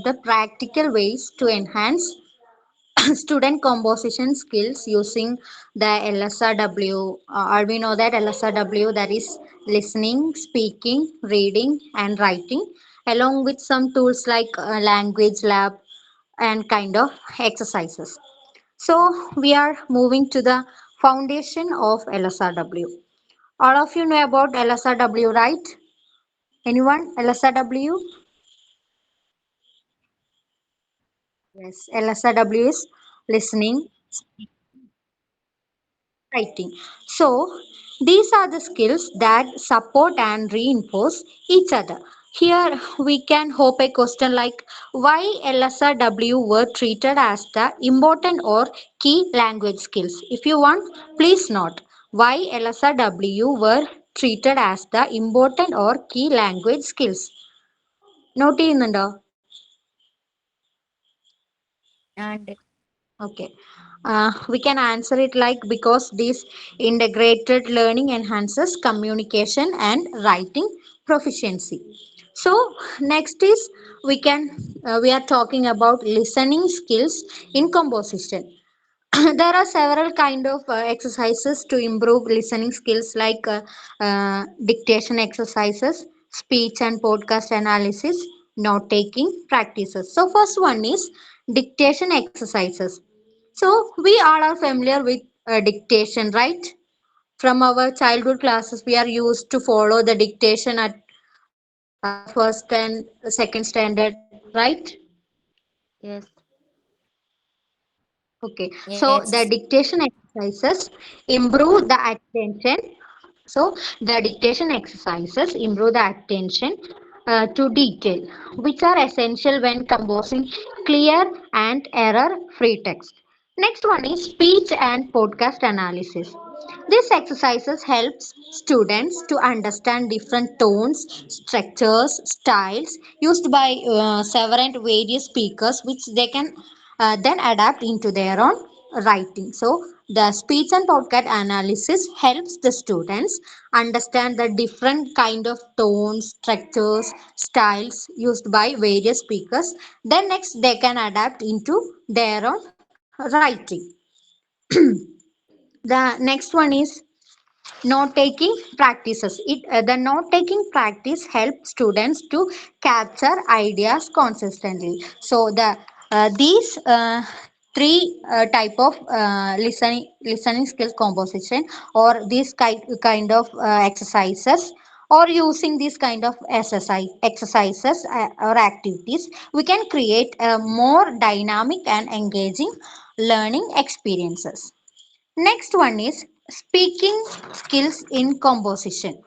the practical ways to enhance student composition skills using the LSRW. We know that LSRW, that is listening, speaking, reading, and writing, along with some tools like language lab and kind of exercises. So we are moving to the foundation of LSRW. All of you know about LSRW, right? Anyone? LSRW? Yes, LSRW is listening, writing. So, these are the skills that support and reinforce each other. Here we can hope a question like why LSRW were treated as the important or key language skills. If you want, please note why LSRW were treated as the important or key language skills. Note ചെയ്യുന്നുണ്ടോ? And Okay. We can answer it like because this integrated learning enhances communication and writing proficiency. So next is we are talking about listening skills in composition. There are several kind of exercises to improve listening skills like dictation exercises, speech and podcast analysis, note taking practices. So first one is dictation exercises. So we all are familiar with dictation, right? From our childhood classes we are used to follow the dictation at first and second standard, right? yes, Okay, so yes, the dictation exercises improve the attention. So the dictation exercises improve the attention to detail, which are essential when composing clear and error-free text. Next one is speech and podcast analysis. This exercises helps students to understand different tones, structures, styles used by several various speakers, which they can then adapt into their own writing. So the speech and podcast analysis helps the students understand the different kind of tones, structures, styles used by various speakers. Then next they can adapt into their own writing. The next one is note taking practices. The note taking practice helps students to capture ideas consistently. So these three type of listening skills composition or these kind of exercises or using these kind of exercises or activities, we can create a more dynamic and engaging learning experiences. Next one is speaking skills in composition.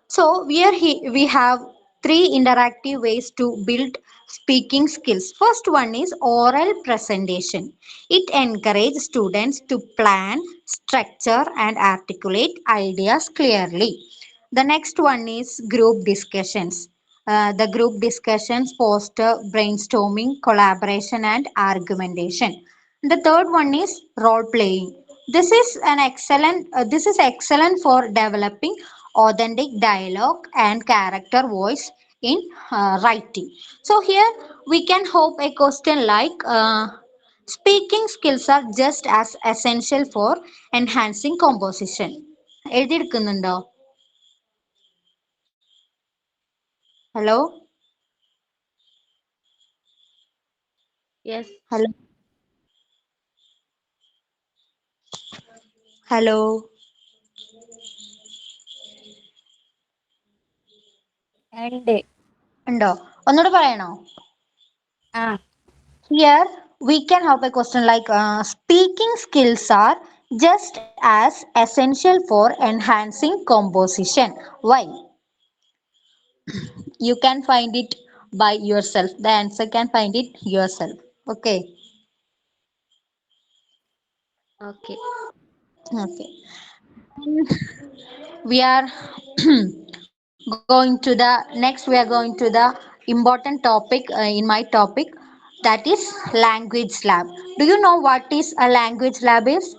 So we have three interactive ways to build speaking skills. First one is oral presentation. It encourages students to plan, structure and articulate ideas clearly. The next one is group discussions. The group discussions foster brainstorming, collaboration and argumentation. The third one is role playing. This is excellent for developing authentic dialogue and character voice in writing. So here we can hope a question like speaking skills are just as essential for enhancing composition. എഴുതിയെടുക്കുന്നുണ്ടോ? Hello? yes. Hello? Hello? And ഉണ്ടോ? ഒന്നുകൂടെ പറയണോ? ah, Here we can have a question like speaking skills are just as essential for enhancing composition. Why? You can find it by yourself. The answer can find it yourself. Okay. okay. Okay. We are going to the next. We are going to the important topic in my topic, that is language lab. Do you know what is a language lab is?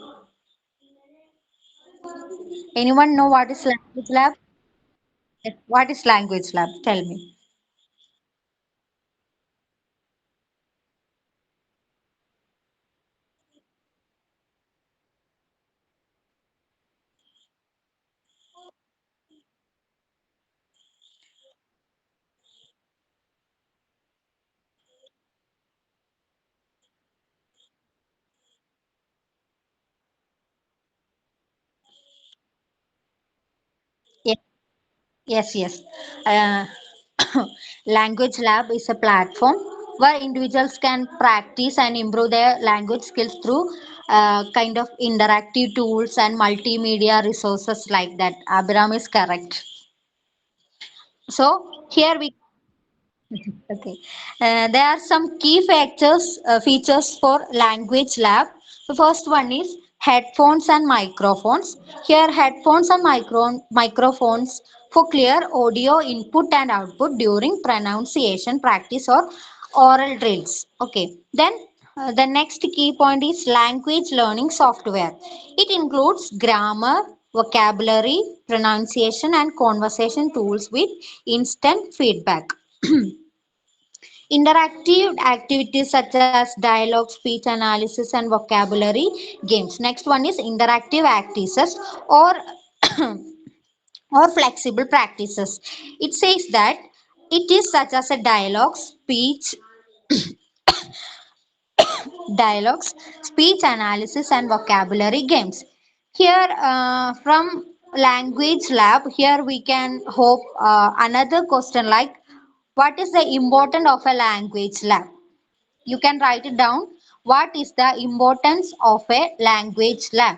Anyone know what is language lab? Yes. What is language lab? Tell me. Yes, yes. Uh, Language Lab is a platform where individuals can practice and improve their language skills through kind of interactive tools and multimedia resources like that. Abhiram is correct. So here we okay. There are some key features for Language Lab. The first one is headphones and microphones. Here, headphones and microphones for clear audio input and output during pronunciation practice or oral drills. Okay. Then the next key point is language learning software. It includes grammar, vocabulary, pronunciation, and conversation tools with instant feedback. Interactive activities such as dialogue, speech analysis, and vocabulary games. Next one is interactive activities or or flexible practices. It says that it is such as a dialogues, speech analysis, and vocabulary games. Here, from language lab, here we can hope another question like, what is the importance of a language lab? You can write it down. What is the importance of a language lab?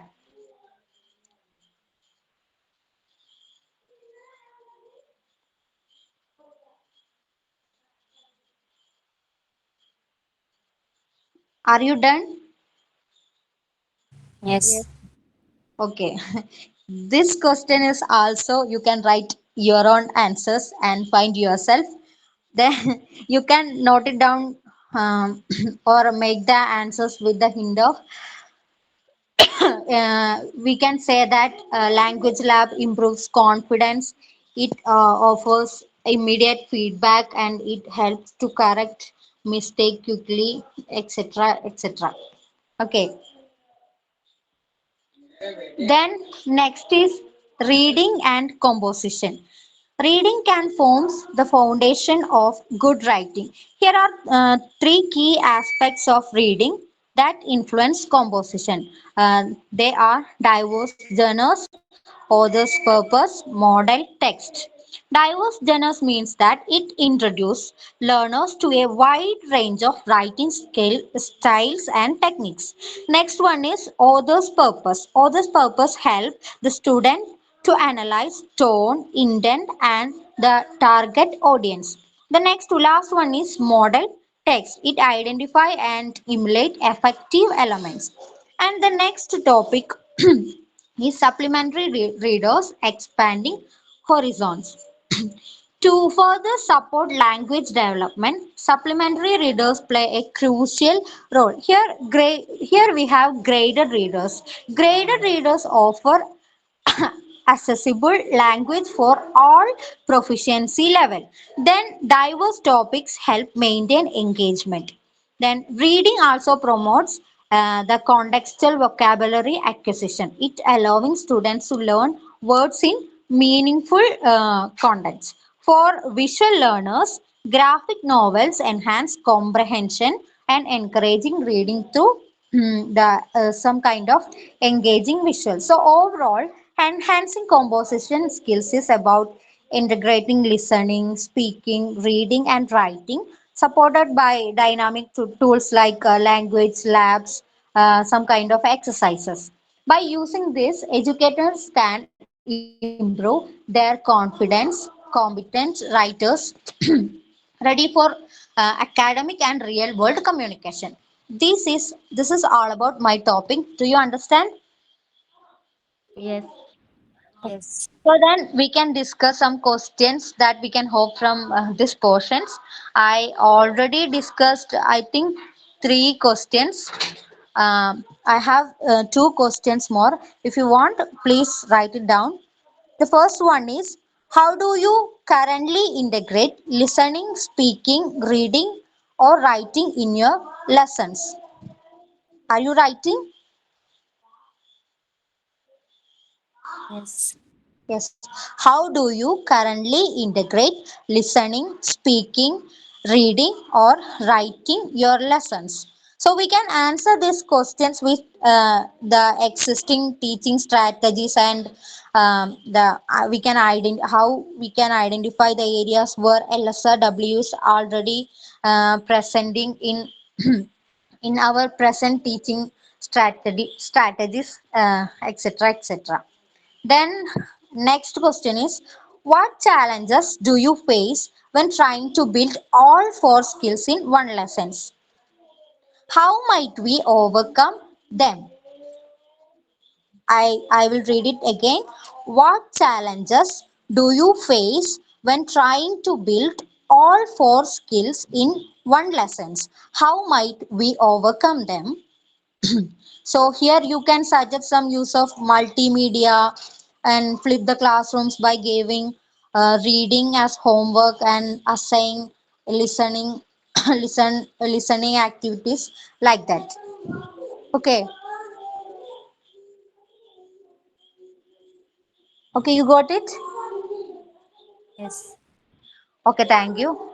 Are you done? Yes. Yes. Okay. This question is also you can write your own answers and find yourself. Then you can note it down or make the answers with the hint of we can say that language lab improves confidence. It offers immediate feedback and it helps to correct mistake quickly, etc., etc. Okay. Then next is reading and composition. Reading can form the foundation of good writing. Here are three key aspects of reading that influence composition. They are diverse genres, author's purpose, model, text. Diverse genres means that it introduces learners to a wide range of writing styles and techniques. Next one is author's purpose. Author's purpose help the student to analyze tone, intent, and the target audience. The next to last one is model text. It identify and emulate effective elements. And the next topic is supplementary readers expanding horizons. To further support language development, supplementary readers play a crucial role. Here we have graded readers. Graded readers offer accessible language for all proficiency level. Then diverse topics help maintain engagement. Then reading also promotes the contextual vocabulary acquisition. It allowing students to learn words in meaningful contexts. For visual learners, graphic novels enhance comprehension and encouraging reading through the some kind of engaging visual. So overall, enhancing composition skills is about integrating listening, speaking, reading, and writing, supported by dynamic tools like language labs, some kind of exercises. By using this, educators can improve their confidence, competent writers ready for academic and real world communication. This is all about my topic. Do you understand? Yes. Yes. So then we can discuss some questions that we can hope from these portions. I already discussed, I think, three questions. I have two questions more. If you want, please write it down. The first one is, how do you currently integrate listening, speaking, reading, or writing in your lessons? Are you writing? Yes. Yes. How do you currently integrate listening, speaking, reading, or writing your lessons? So we can answer these questions with the existing teaching strategies and the we can how we can identify the areas where LSRWs already presenting in in our present teaching strategies, etc., etc. Then next question is, what challenges do you face when trying to build all four skills in one lessons? How might we overcome them? I will read it again. What challenges do you face when trying to build all four skills in one lessons? How might we overcome them? So here you can suggest some use of multimedia and flip the classrooms by giving reading as homework and assign listening listening activities like that. Okay. Okay, you got it? Yes. Okay, thank you.